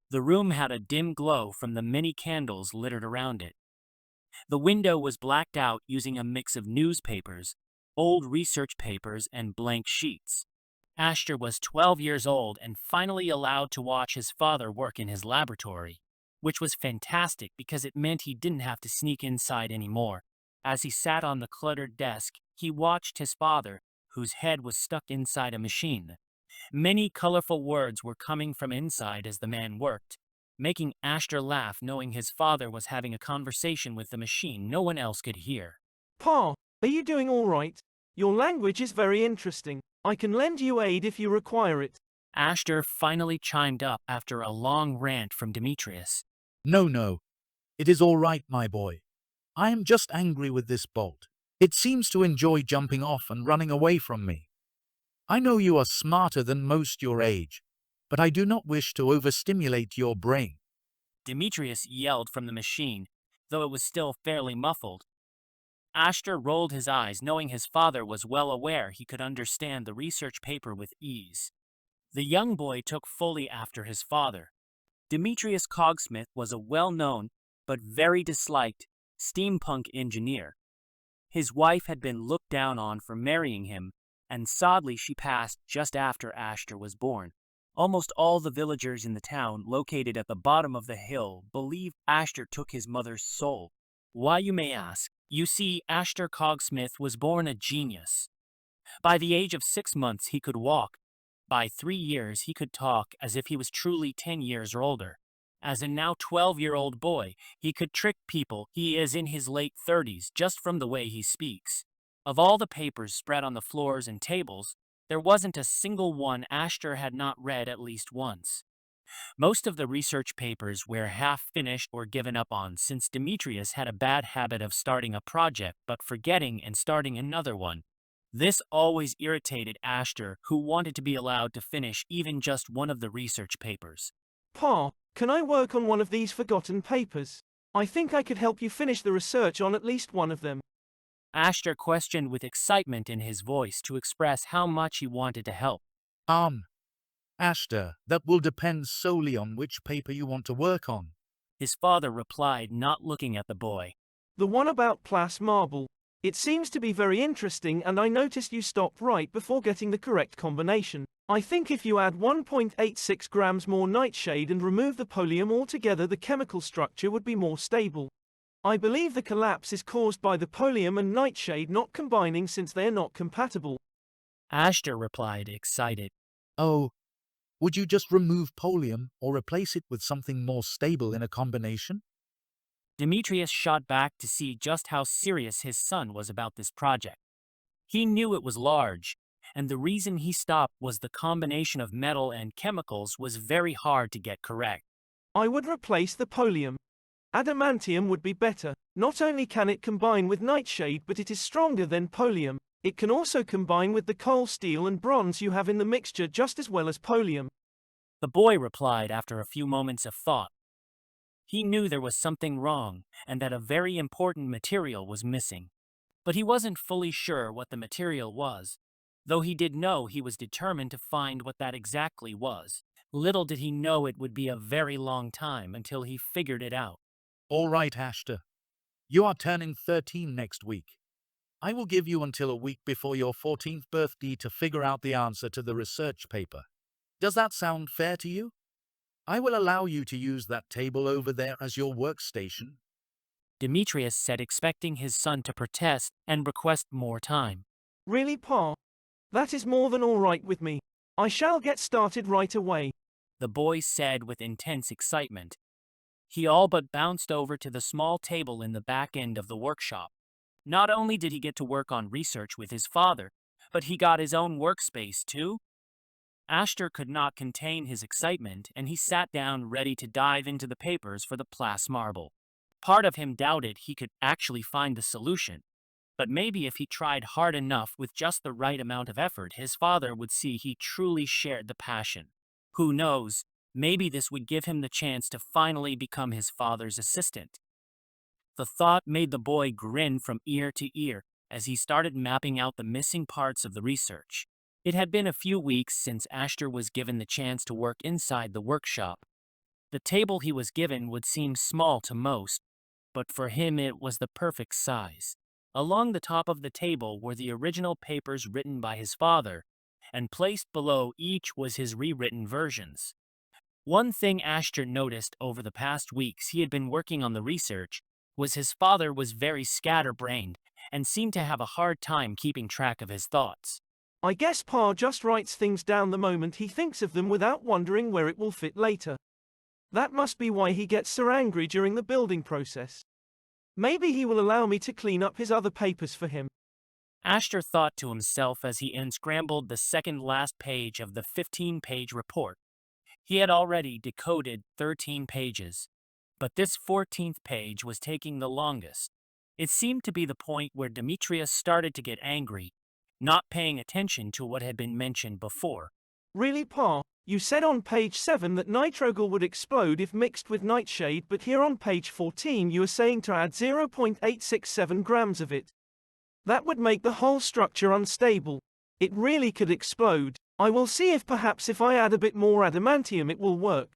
The room had a dim glow from the many candles littered around it. The window was blacked out using a mix of newspapers, old research papers, and blank sheets. Ashter was 12 years old and finally allowed to watch his father work in his laboratory, which was fantastic because it meant he didn't have to sneak inside anymore. As he sat on the cluttered desk, he watched his father, whose head was stuck inside a machine. Many colorful words were coming from inside as the man worked, making Ashter laugh knowing his father was having a conversation with the machine no one else could hear. Pa, are you doing all right? Your language is very interesting. I can lend you aid if you require it. Ashter finally chimed up after a long rant from Demetrius. No, no. It is all right, my boy. I am just angry with this bolt. It seems to enjoy jumping off and running away from me. I know you are smarter than most your age, but I do not wish to overstimulate your brain. Demetrius yelled from the machine, though it was still fairly muffled. Ashter rolled his eyes, knowing his father was well aware he could understand the research paper with ease. The young boy took fully after his father. Demetrius Cogsmith was a well-known, but very disliked, steampunk engineer. His wife had been looked down on for marrying him, and sadly she passed just after Ashter was born. Almost all the villagers in the town located at the bottom of the hill believed Ashter took his mother's soul. Why, you may ask? You see, Ashter Cogsmith was born a genius. By the age of 6 months he could walk. By 3 years he could talk as if he was truly 10 years older. As a now 12-year-old boy, he could trick people. He is in his late 30s just from the way he speaks. Of all the papers spread on the floors and tables, there wasn't a single one Ashter had not read at least once. Most of the research papers were half finished or given up on since Demetrius had a bad habit of starting a project but forgetting and starting another one. This always irritated Ashter, who wanted to be allowed to finish even just one of the research papers. Pa, can I work on one of these forgotten papers? I think I could help you finish the research on at least one of them. Ashter questioned with excitement in his voice to express how much he wanted to help. Ashter, that will depend solely on which paper you want to work on. His father replied, not looking at the boy. The one about Plas marble. It seems to be very interesting, and I noticed you stopped right before getting the correct combination. I think if you add 1.86 grams more nightshade and remove the polonium altogether, the chemical structure would be more stable. I believe the collapse is caused by the polonium and nightshade not combining since they are not compatible. Ashter replied, excited. Oh, would you just remove polonium or replace it with something more stable in a combination? Demetrius shot back to see just how serious his son was about this project. He knew it was large, and the reason he stopped was the combination of metal and chemicals was very hard to get correct. I would replace the polonium. Adamantium would be better. Not only can it combine with nightshade, but it is stronger than polonium. It can also combine with the coal steel and bronze you have in the mixture just as well as polonium. The boy replied after a few moments of thought. He knew there was something wrong and that a very important material was missing. But he wasn't fully sure what the material was, though he did know he was determined to find what that exactly was. Little did he know it would be a very long time until he figured it out. All right, Ashter. You are turning 13 next week. I will give you until a week before your 14th birthday to figure out the answer to the research paper. Does that sound fair to you? I will allow you to use that table over there as your workstation. Demetrius said, expecting his son to protest and request more time. Really, Pa? That is more than all right with me. I shall get started right away. The boy said with intense excitement. He all but bounced over to the small table in the back end of the workshop. Not only did he get to work on research with his father, but he got his own workspace too. Ashter could not contain his excitement, and he sat down ready to dive into the papers for the Plas marble. Part of him doubted he could actually find the solution, but maybe if he tried hard enough with just the right amount of effort, his father would see he truly shared the passion. Who knows, maybe this would give him the chance to finally become his father's assistant. The thought made the boy grin from ear to ear as he started mapping out the missing parts of the research. It had been a few weeks since Ashter was given the chance to work inside the workshop. The table he was given would seem small to most, but for him it was the perfect size. Along the top of the table were the original papers written by his father, and placed below each was his rewritten versions. One thing Ashter noticed over the past weeks he had been working on the research was his father was very scatterbrained and seemed to have a hard time keeping track of his thoughts. I guess Pa just writes things down the moment he thinks of them without wondering where it will fit later. That must be why he gets so angry during the building process. Maybe he will allow me to clean up his other papers for him. Ashter thought to himself as he unscrambled the second last page of the 15-page report. He had already decoded 13 pages, but this 14th page was taking the longest. It seemed to be the point where Demetrius started to get angry, not paying attention to what had been mentioned before. Really, Pa? You said on page 7 that nitrogal would explode if mixed with nightshade, but here on page 14 you are saying to add 0.867 grams of it. That would make the whole structure unstable. It really could explode. I will see if perhaps if I add a bit more adamantium it will work.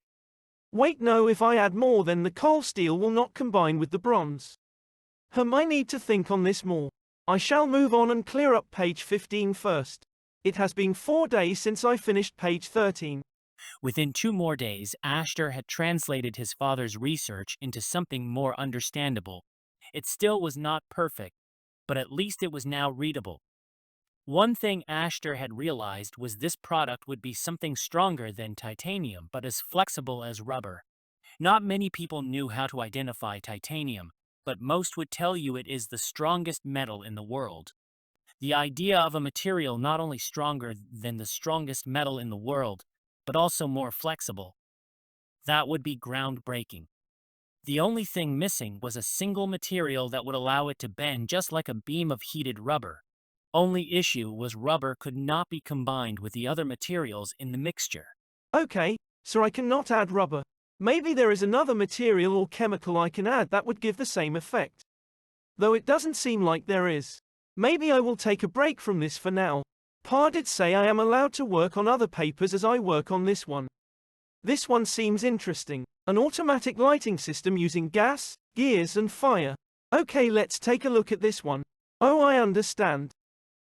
Wait, no, if I add more then the coal steel will not combine with the bronze. I need to think on this more. I shall move on and clear up page 15 first. It has been 4 days since I finished page 13. Within 2 more days, Ashter had translated his father's research into something more understandable. It still was not perfect, but at least it was now readable. One thing Ashter had realized was this product would be something stronger than titanium, but as flexible as rubber. Not many people knew how to identify titanium, but most would tell you it is the strongest metal in the world. The idea of a material not only stronger than the strongest metal in the world, but also more flexible. That would be groundbreaking. The only thing missing was a single material that would allow it to bend just like a beam of heated rubber. Only issue was rubber could not be combined with the other materials in the mixture. Okay, so I cannot add rubber. Maybe there is another material or chemical I can add that would give the same effect. Though it doesn't seem like there is. Maybe I will take a break from this for now. Pa did say I am allowed to work on other papers as I work on this one. This one seems interesting. An automatic lighting system using gas, gears and fire. Okay, let's take a look at this one. Oh, I understand.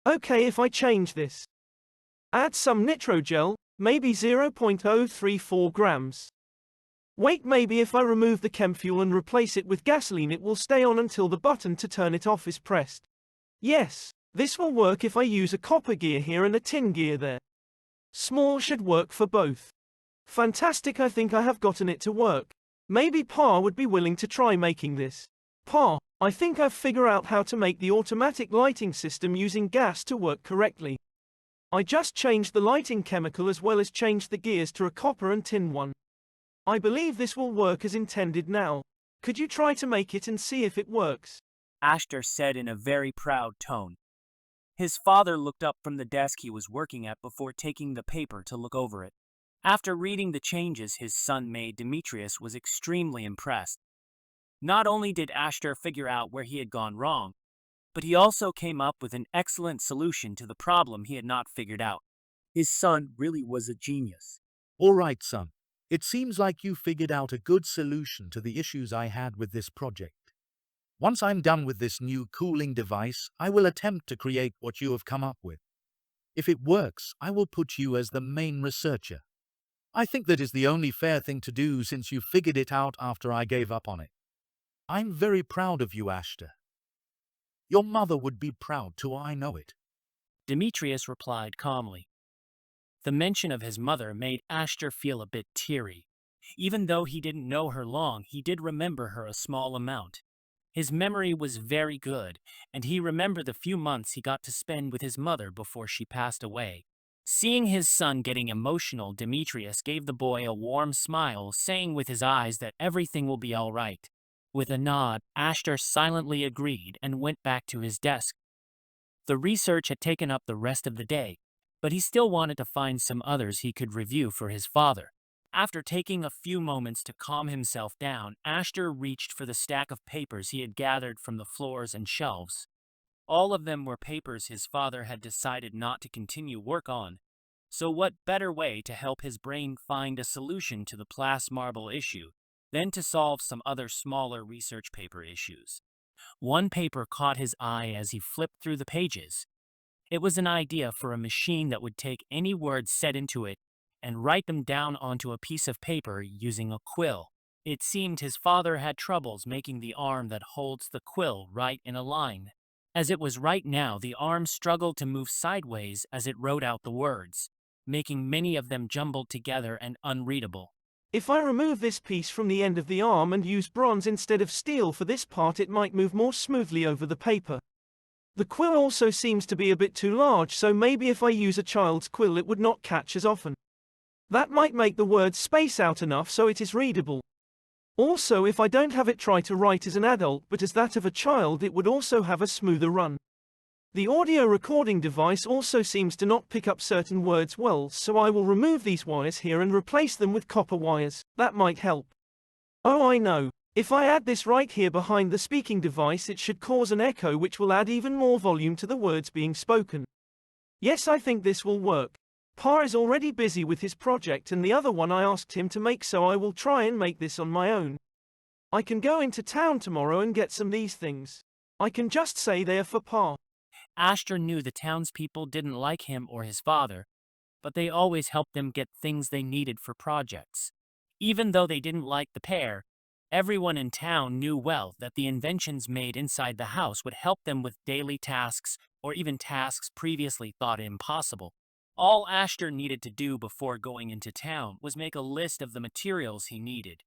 Okay, if I change this. Add some nitrogel, maybe 0.034 grams. Wait, maybe if I remove the chem fuel and replace it with gasoline it will stay on until the button to turn it off is pressed. Yes, this will work if I use a copper gear here and a tin gear there. Small should work for both. Fantastic, I think I have gotten it to work. Maybe Pa would be willing to try making this. Pa, I think I've figured out how to make the automatic lighting system using gas to work correctly. I just changed the lighting chemical as well as changed the gears to a copper and tin one. I believe this will work as intended now. Could you try to make it and see if it works? Ashter said in a very proud tone. His father looked up from the desk he was working at before taking the paper to look over it. After reading the changes his son made, Demetrius was extremely impressed. Not only did Ashter figure out where he had gone wrong, but he also came up with an excellent solution to the problem he had not figured out. His son really was a genius. All right, son. It seems like you figured out a good solution to the issues I had with this project. Once I'm done with this new cooling device, I will attempt to create what you have come up with. If it works, I will put you as the main researcher. I think that is the only fair thing to do since you figured it out after I gave up on it. I'm very proud of you, Ashter. Your mother would be proud too, I know it. Demetrius replied calmly. The mention of his mother made Ashter feel a bit teary. Even though he didn't know her long, he did remember her a small amount. His memory was very good, and he remembered the few months he got to spend with his mother before she passed away. Seeing his son getting emotional, Demetrius gave the boy a warm smile, saying with his eyes that everything will be all right. With a nod, Ashter silently agreed and went back to his desk. The research had taken up the rest of the day, but he still wanted to find some others he could review for his father. After taking a few moments to calm himself down, Ashter reached for the stack of papers he had gathered from the floors and shelves. All of them were papers his father had decided not to continue work on. So what better way to help his brain find a solution to the plas marble issue than to solve some other smaller research paper issues? One paper caught his eye as he flipped through the pages. It was an idea for a machine that would take any words said into it and write them down onto a piece of paper using a quill. It seemed his father had troubles making the arm that holds the quill right in a line. As it was right now, the arm struggled to move sideways as it wrote out the words, making many of them jumbled together and unreadable. If I remove this piece from the end of the arm and use bronze instead of steel for this part, it might move more smoothly over the paper. The quill also seems to be a bit too large, so maybe if I use a child's quill it would not catch as often. That might make the words space out enough so it is readable. Also, if I don't have it try to write as an adult but as that of a child, it would also have a smoother run. The audio recording device also seems to not pick up certain words well, so I will remove these wires here and replace them with copper wires. That might help. Oh, I know. If I add this right here behind the speaking device, it should cause an echo which will add even more volume to the words being spoken. Yes, I think this will work. Pa is already busy with his project and the other one I asked him to make, so I will try and make this on my own. I can go into town tomorrow and get some of these things. I can just say they are for Pa. Ashter knew the townspeople didn't like him or his father, but they always helped them get things they needed for projects. Even though they didn't like the pair, everyone in town knew well that the inventions made inside the house would help them with daily tasks or even tasks previously thought impossible. All Ashter needed to do before going into town was make a list of the materials he needed.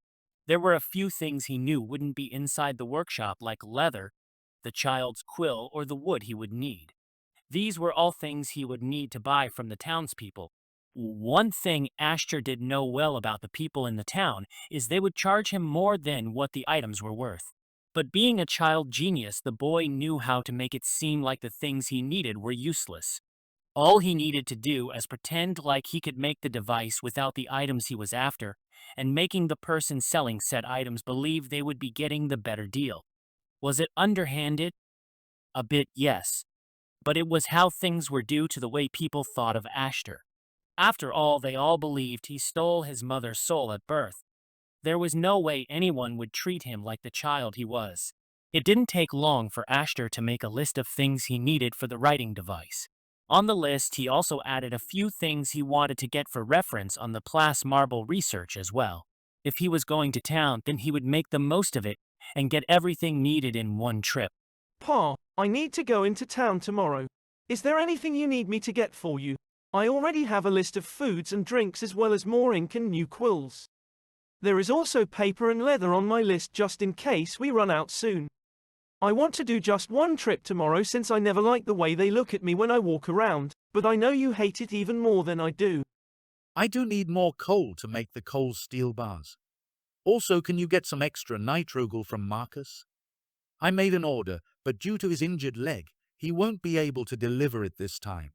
There were a few things he knew wouldn't be inside the workshop, like leather, the child's quill, or the wood he would need. These were all things he would need to buy from the townspeople. One thing Ashter did know well about the people in the town is they would charge him more than what the items were worth. But being a child genius, the boy knew how to make it seem like the things he needed were useless. All he needed to do was pretend like he could make the device without the items he was after, and making the person selling said items believe they would be getting the better deal. Was it underhanded? A bit, yes. But it was how things were due to the way people thought of Ashter. After all, they all believed he stole his mother's soul at birth. There was no way anyone would treat him like the child he was. It didn't take long for Ashter to make a list of things he needed for the writing device. On the list, he also added a few things he wanted to get for reference on the plas marble research as well. If he was going to town, then he would make the most of it and get everything needed in one trip. Pa, I need to go into town tomorrow. Is there anything you need me to get for you? I already have a list of foods and drinks as well as more ink and new quills. There is also paper and leather on my list just in case we run out soon. I want to do just one trip tomorrow since I never like the way they look at me when I walk around, but I know you hate it even more than I do. I do need more coal to make the coal steel bars. Also, can you get some extra nitrogle from Marcus? I made an order, but due to his injured leg, he won't be able to deliver it this time.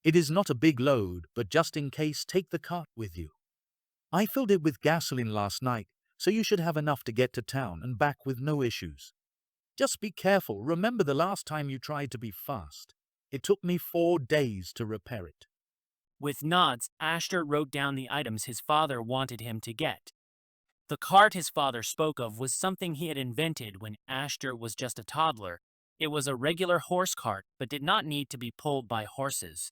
It is not a big load, but just in case, take the cart with you. I filled it with gasoline last night, so you should have enough to get to town and back with no issues. Just be careful. Remember the last time you tried to be fast. It took me 4 days to repair it. With nods, Ashter wrote down the items his father wanted him to get. The cart his father spoke of was something he had invented when Ashter was just a toddler. It was a regular horse cart, but did not need to be pulled by horses.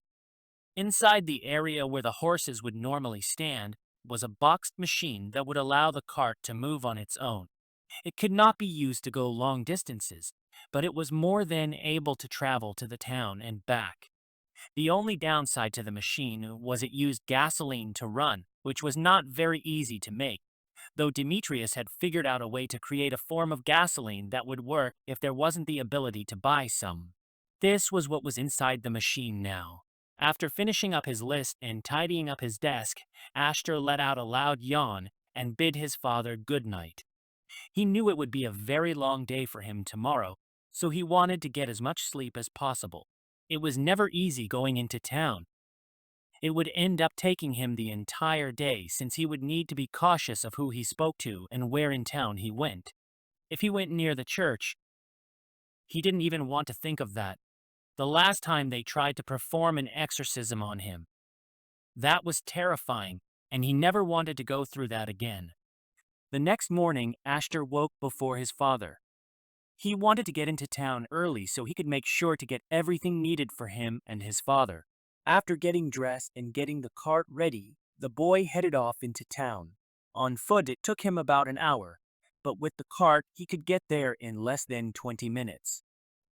Inside the area where the horses would normally stand was a boxed machine that would allow the cart to move on its own. It could not be used to go long distances, but it was more than able to travel to the town and back. The only downside to the machine was it used gasoline to run, which was not very easy to make, though Demetrius had figured out a way to create a form of gasoline that would work if there wasn't the ability to buy some. This was what was inside the machine now. After finishing up his list and tidying up his desk, Ashter let out a loud yawn and bid his father good night. He knew it would be a very long day for him tomorrow, so he wanted to get as much sleep as possible. It was never easy going into town. It would end up taking him the entire day since he would need to be cautious of who he spoke to and where in town he went. If he went near the church, he didn't even want to think of that. The last time they tried to perform an exorcism on him, That was terrifying, and he never wanted to go through that again. The next morning, Ashter woke before his father. He wanted to get into town early so he could make sure to get everything needed for him and his father. After getting dressed and getting the cart ready, the boy headed off into town. On foot, it took him about an hour, but with the cart, he could get there in less than 20 minutes.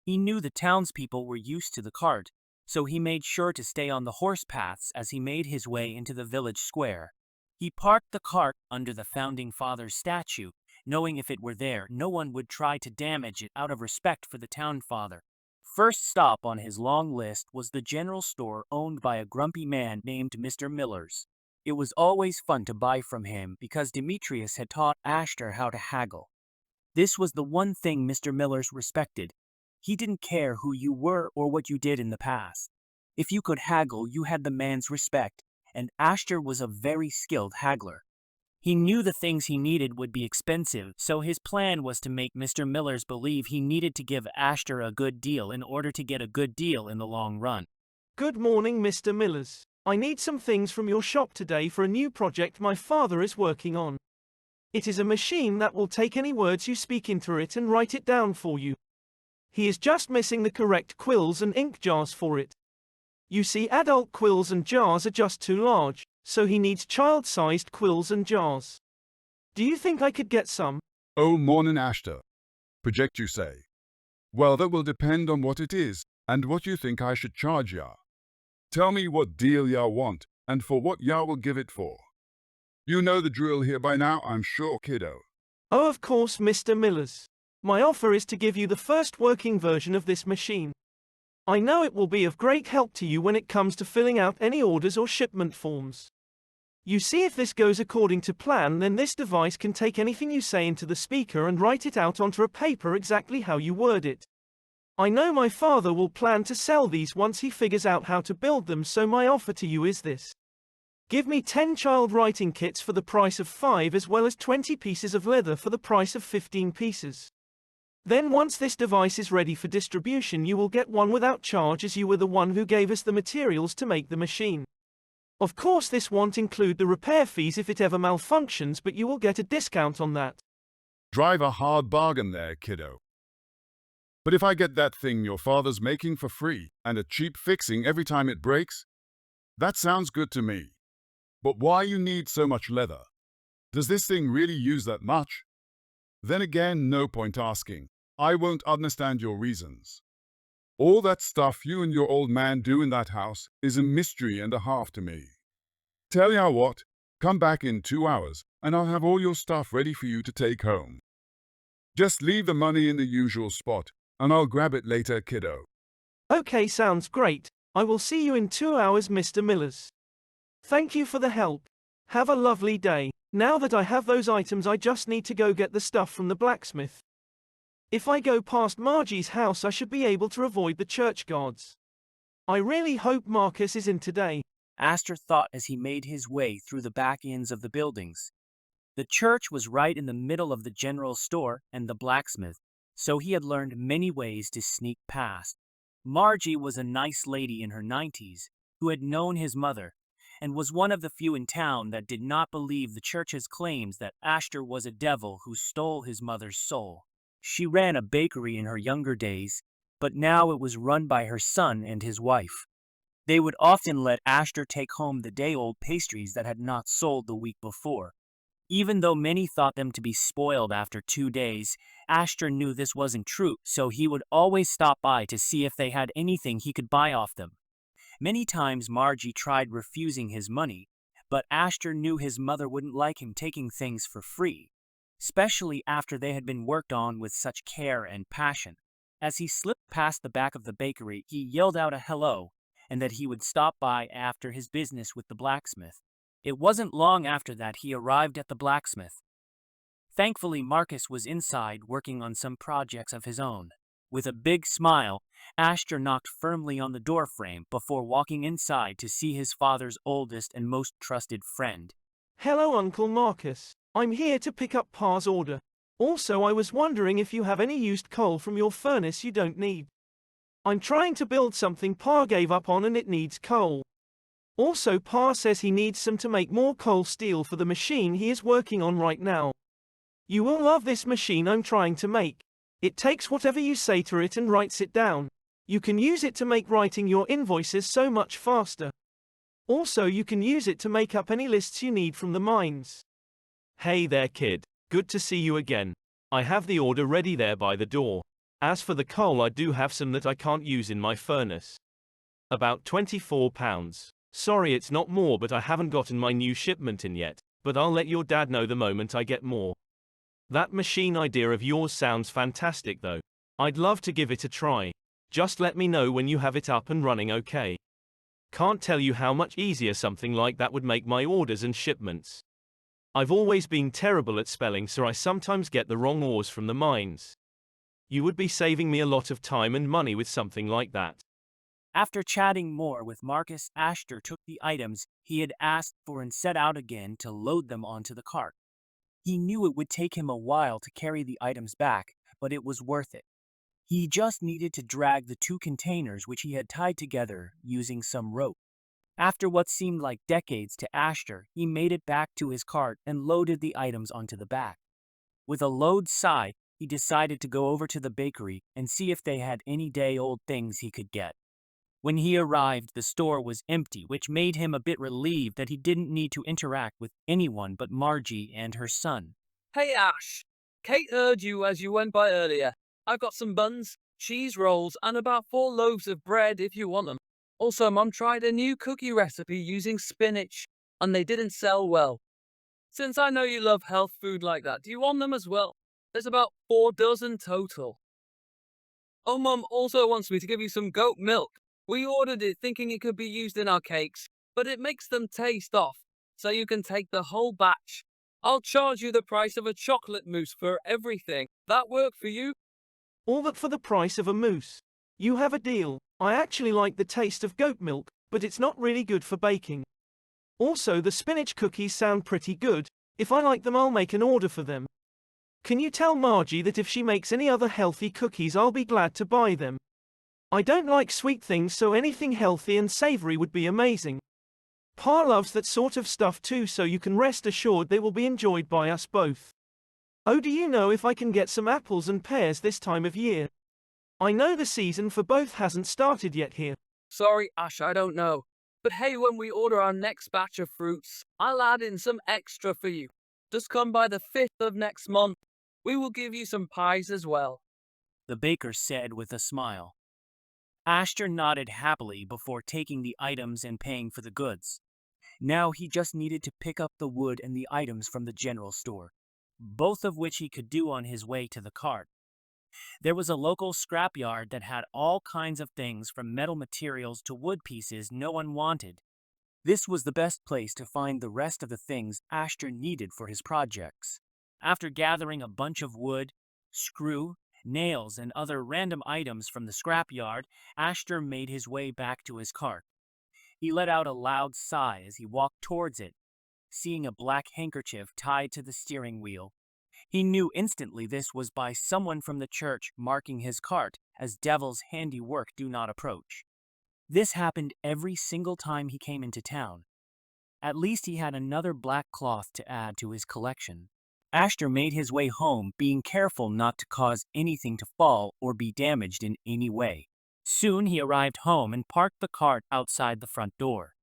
He knew the townspeople were used to the cart, so he made sure to stay on the horse paths as he made his way into the village square. He parked the cart under the Founding Fathers' statue, knowing if it were there, no one would try to damage it out of respect for the town father. First stop on his long list was the general store owned by a grumpy man named Mr. Miller's. It was always fun to buy from him because Demetrius had taught Ashter how to haggle. This was the one thing Mr. Miller's respected. He didn't care who you were or what you did in the past. If you could haggle, you had the man's respect, and Ashter was a very skilled haggler. He knew the things he needed would be expensive, so his plan was to make Mr. Miller's believe he needed to give Ashter a good deal in order to get a good deal in the long run. Good morning, Mr. Miller's. I need some things from your shop today for a new project my father is working on. It is a machine that will take any words you speak into it and write it down for you. He is just missing the correct quills and ink jars for it. You see, adult quills and jars are just too large, so he needs child-sized quills and jars. Do you think I could get some? Oh, morning, Ashter. Project, you say? Well, that will depend on what it is and what you think I should charge ya. Tell me what deal ya want and for what ya will give it for. You know the drill here by now, I'm sure, kiddo. Oh, of course, Mr. Miller's. My offer is to give you the first working version of this machine. I know it will be of great help to you when it comes to filling out any orders or shipment forms. You see, if this goes according to plan, then this device can take anything you say into the speaker and write it out onto a paper exactly how you word it. I know my father will plan to sell these once he figures out how to build them, so my offer to you is this. Give me 10 child writing kits for the price of 5, as well as 20 pieces of leather for the price of 15 pieces. Then once this device is ready for distribution, you will get one without charge, as you were the one who gave us the materials to make the machine. Of course, this won't include the repair fees if it ever malfunctions, but you will get a discount on that. Drive a hard bargain there, kiddo. But if I get that thing your father's making for free and a cheap fixing every time it breaks, that sounds good to me. But why you need so much leather? Does this thing really use that much? Then again, no point asking. I won't understand your reasons. All that stuff you and your old man do in that house is a mystery and a half to me. Tell ya what, come back in 2 hours and I'll have all your stuff ready for you to take home. Just leave the money in the usual spot and I'll grab it later, kiddo. Okay, sounds great. I will see you in 2 hours, Mr. Miller's. Thank you for the help. Have a lovely day. Now that I have those items, I just need to go get the stuff from the blacksmith. If I go past Margie's house, I should be able to avoid the church guards. I really hope Marcus is in today. Ashter thought as he made his way through the back ends of the buildings. The church was right in the middle of the general store and the blacksmith, so he had learned many ways to sneak past. Margie was a nice lady in her 90s who had known his mother, and was one of the few in town that did not believe the church's claims that Ashter was a devil who stole his mother's soul. She ran a bakery in her younger days, but now it was run by her son and his wife. They would often let Ashter take home the day-old pastries that had not sold the week before. Even though many thought them to be spoiled after 2 days, Ashter knew this wasn't true, so he would always stop by to see if they had anything he could buy off them. Many times Margie tried refusing his money, but Ashter knew his mother wouldn't like him taking things for free, especially after they had been worked on with such care and passion. As he slipped past the back of the bakery, he yelled out a hello, and that he would stop by after his business with the blacksmith. It wasn't long after that he arrived at the blacksmith. Thankfully, Marcus was inside working on some projects of his own. With a big smile, Ashter knocked firmly on the doorframe before walking inside to see his father's oldest and most trusted friend. Hello, Uncle Marcus. I'm here to pick up Pa's order. Also, I was wondering if you have any used coal from your furnace you don't need. I'm trying to build something Pa gave up on and it needs coal. Also, Pa says he needs some to make more coal steel for the machine he is working on right now. You will love this machine I'm trying to make. It takes whatever you say to it and writes it down. You can use it to make writing your invoices so much faster. Also, you can use it to make up any lists you need from the mines. Hey there, kid. Good to see you again. I have the order ready there by the door. As for the coal, I do have some that I can't use in my furnace. About 24 pounds. Sorry it's not more, but I haven't gotten my new shipment in yet, but I'll let your dad know the moment I get more. That machine idea of yours sounds fantastic though. I'd love to give it a try. Just let me know when you have it up and running, okay? Can't tell you how much easier something like that would make my orders and shipments. I've always been terrible at spelling, so I sometimes get the wrong ores from the mines. You would be saving me a lot of time and money with something like that. After chatting more with Marcus, Ashter took the items he had asked for and set out again to load them onto the cart. He knew it would take him a while to carry the items back, but it was worth it. He just needed to drag the 2 containers which he had tied together using some rope. After what seemed like decades to Ashter, he made it back to his cart and loaded the items onto the back. With a low sigh, he decided to go over to the bakery and see if they had any day-old things he could get. When he arrived, the store was empty, which made him a bit relieved that he didn't need to interact with anyone but Margie and her son. Hey Ash, Kate heard you as you went by earlier. I've got some buns, cheese rolls, and about 4 loaves of bread if you want them. Also, Mum tried a new cookie recipe using spinach, and they didn't sell well. Since I know you love health food like that, do you want them as well? There's about 4 dozen total. Oh, Mum also wants me to give you some goat milk. We ordered it thinking it could be used in our cakes, but it makes them taste off, so you can take the whole batch. I'll charge you the price of a chocolate mousse for everything. That work for you? All that for the price of a mousse. You have a deal. I actually like the taste of goat milk, but it's not really good for baking. Also, the spinach cookies sound pretty good. If I like them, I'll make an order for them. Can you tell Margie that if she makes any other healthy cookies, I'll be glad to buy them. I don't like sweet things, so anything healthy and savory would be amazing. Pa loves that sort of stuff too, so you can rest assured they will be enjoyed by us both. Oh, do you know if I can get some apples and pears this time of year? I know the season for both hasn't started yet here. Sorry, Ash, I don't know. But hey, when we order our next batch of fruits, I'll add in some extra for you. Just come by the 5th of next month. We will give you some pies as well. The baker said with a smile. Ashter nodded happily before taking the items and paying for the goods. Now he just needed to pick up the wood and the items from the general store, both of which he could do on his way to the cart. There was a local scrapyard that had all kinds of things from metal materials to wood pieces no one wanted. This was the best place to find the rest of the things Ashter needed for his projects. After gathering a bunch of wood, screw, nails, and other random items from the scrapyard, Ashter made his way back to his cart. He let out a loud sigh as he walked towards it, seeing a black handkerchief tied to the steering wheel. He knew instantly this was by someone from the church, marking his cart as Devil's handiwork, do not approach. This happened every single time he came into town. At least he had another black cloth to add to his collection. Ashter made his way home, being careful not to cause anything to fall or be damaged in any way. Soon he arrived home and parked the cart outside the front door.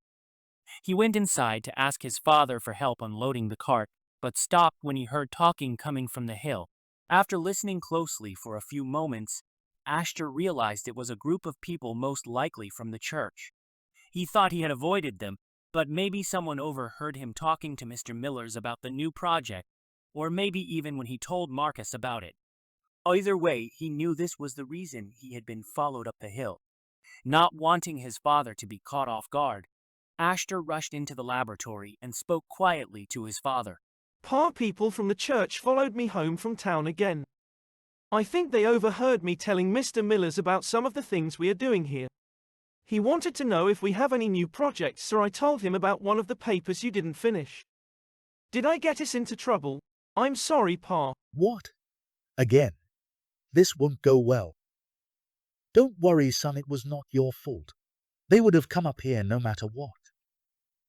He went inside to ask his father for help unloading the cart, but stopped when he heard talking coming from the hill. After listening closely for a few moments, Ashter realized it was a group of people, most likely from the church. He thought he had avoided them, but maybe someone overheard him talking to Mr. Millers about the new project, or maybe even when he told Marcus about it. Either way, he knew this was the reason he had been followed up the hill. Not wanting his father to be caught off guard, Ashter rushed into the laboratory and spoke quietly to his father. Pa, people from the church followed me home from town again. I think they overheard me telling Mr. Millers about some of the things we are doing here. He wanted to know if we have any new projects, so I told him about one of the papers you didn't finish. Did I get us into trouble? I'm sorry, Pa. What? Again? This won't go well. Don't worry, son, it was not your fault. They would have come up here no matter what.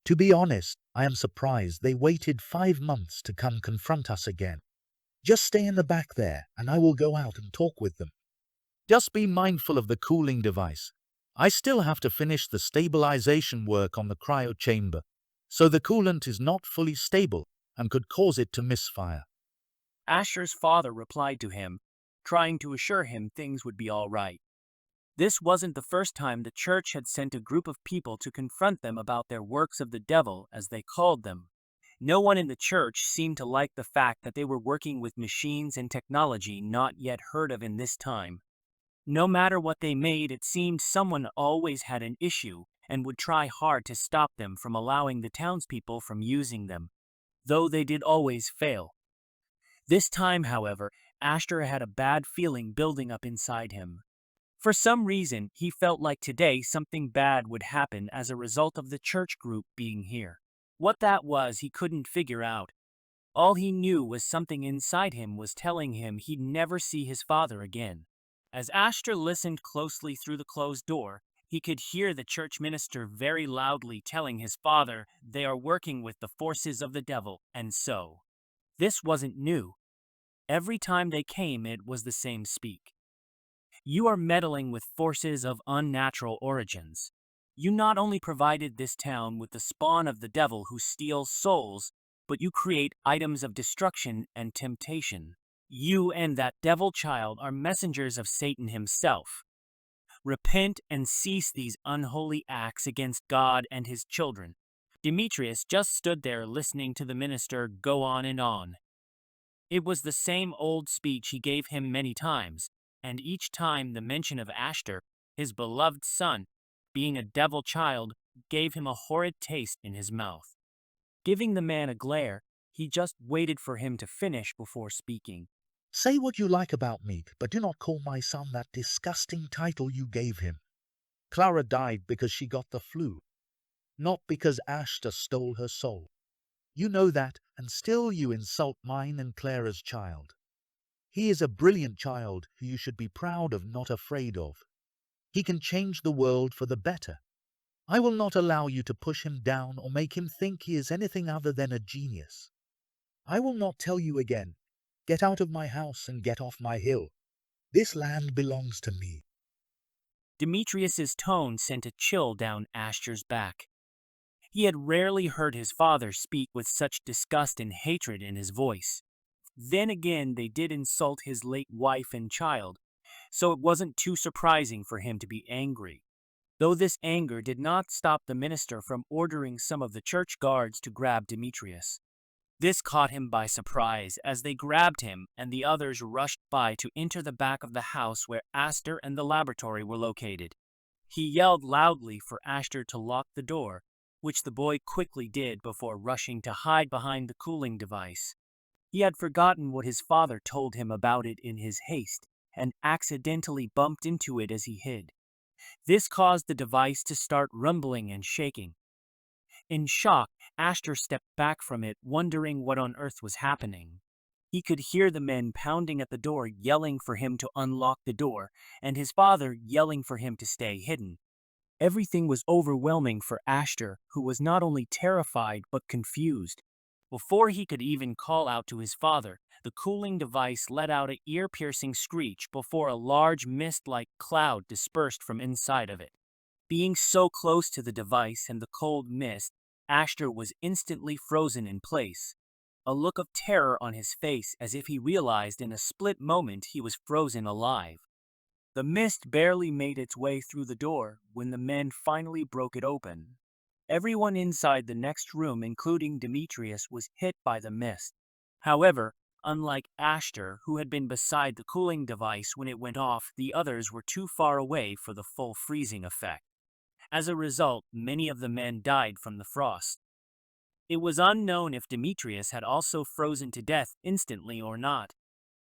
To be honest, I am surprised they waited 5 months to come confront us again. Just stay in the back there, and I will go out and talk with them. Just be mindful of the cooling device. I still have to finish the stabilization work on the cryo chamber, so the coolant is not fully stable and could cause it to misfire. Ashter's father replied to him, trying to assure him things would be all right. This wasn't the first time the church had sent a group of people to confront them about their works of the devil, as they called them. No one in the church seemed to like the fact that they were working with machines and technology not yet heard of in this time. No matter what they made, it seemed someone always had an issue and would try hard to stop them from allowing the townspeople from using them, though they did always fail. This time, however, Ashter had a bad feeling building up inside him. For some reason, he felt like today something bad would happen as a result of the church group being here. What that was, he couldn't figure out. All he knew was something inside him was telling him he'd never see his father again. As Ashter listened closely through the closed door, he could hear the church minister very loudly telling his father they are working with the forces of the devil, and so. This wasn't new. Every time they came, it was the same speak. You are meddling with forces of unnatural origins. You not only provided this town with the spawn of the devil who steals souls, but you create items of destruction and temptation. You and that devil child are messengers of Satan himself. Repent and cease these unholy acts against God and his children. Demetrius just stood there listening to the minister go on and on. It was the same old speech he gave him many times, and each time the mention of Ashter, his beloved son, being a devil child, gave him a horrid taste in his mouth. Giving the man a glare, he just waited for him to finish before speaking. Say what you like about me, but do not call my son that disgusting title you gave him. Clara died because she got the flu, not because Ashter stole her soul. You know that, and still you insult mine and Clara's child. He is a brilliant child who you should be proud of, not afraid of. He can change the world for the better. I will not allow you to push him down or make him think he is anything other than a genius. I will not tell you again, get out of my house and get off my hill. This land belongs to me. Demetrius's tone sent a chill down Ashter's back. He had rarely heard his father speak with such disgust and hatred in his voice. Then again, they did insult his late wife and child, so it wasn't too surprising for him to be angry. Though this anger did not stop the minister from ordering some of the church guards to grab Demetrius. This caught him by surprise as they grabbed him and the others rushed by to enter the back of the house where Ashter and the laboratory were located. He yelled loudly for Ashter to lock the door, which the boy quickly did before rushing to hide behind the cooling device. He had forgotten what his father told him about it in his haste and accidentally bumped into it as he hid. This caused the device to start rumbling and shaking. In shock, Ashter stepped back from it, wondering what on earth was happening. He could hear the men pounding at the door, yelling for him to unlock the door, and his father yelling for him to stay hidden. Everything was overwhelming for Ashter, who was not only terrified but confused. Before he could even call out to his father, the cooling device let out an ear-piercing screech before a large mist-like cloud dispersed from inside of it. Being so close to the device and the cold mist, Ashter was instantly frozen in place, a look of terror on his face as if he realized in a split moment he was frozen alive. The mist barely made its way through the door when the men finally broke it open. Everyone inside the next room, including Demetrius, was hit by the mist. However, unlike Ashter, who had been beside the cooling device when it went off, the others were too far away for the full freezing effect. As a result, many of the men died from the frost. It was unknown if Demetrius had also frozen to death instantly or not.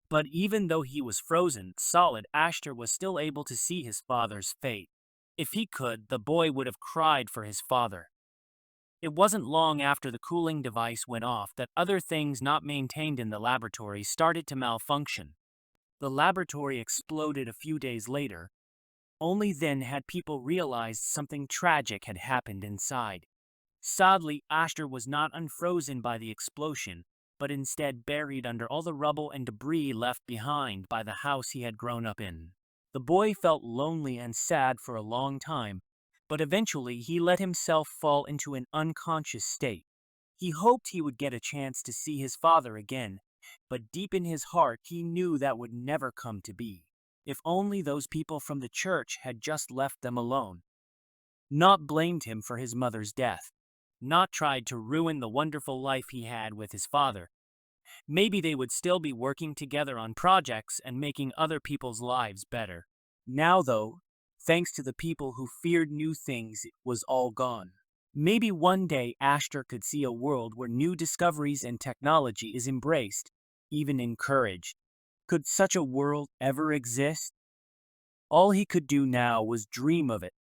But even though he was frozen solid, Ashter was still able to see his father's fate. If he could, the boy would have cried for his father. It wasn't long after the cooling device went off that other things not maintained in the laboratory started to malfunction. The laboratory exploded a few days later. Only then had people realized something tragic had happened inside. Sadly, Ashter was not unfrozen by the explosion, but instead buried under all the rubble and debris left behind by the house he had grown up in. The boy felt lonely and sad for a long time, but eventually he let himself fall into an unconscious state. He hoped he would get a chance to see his father again, but deep in his heart he knew that would never come to be. If only those people from the church had just left them alone. Not blamed him for his mother's death. Not tried to ruin the wonderful life he had with his father. Maybe they would still be working together on projects and making other people's lives better. Now though, thanks to the people who feared new things, it was all gone. Maybe one day Ashter could see a world where new discoveries and technology is embraced, even encouraged. Could such a world ever exist? All he could do now was dream of it,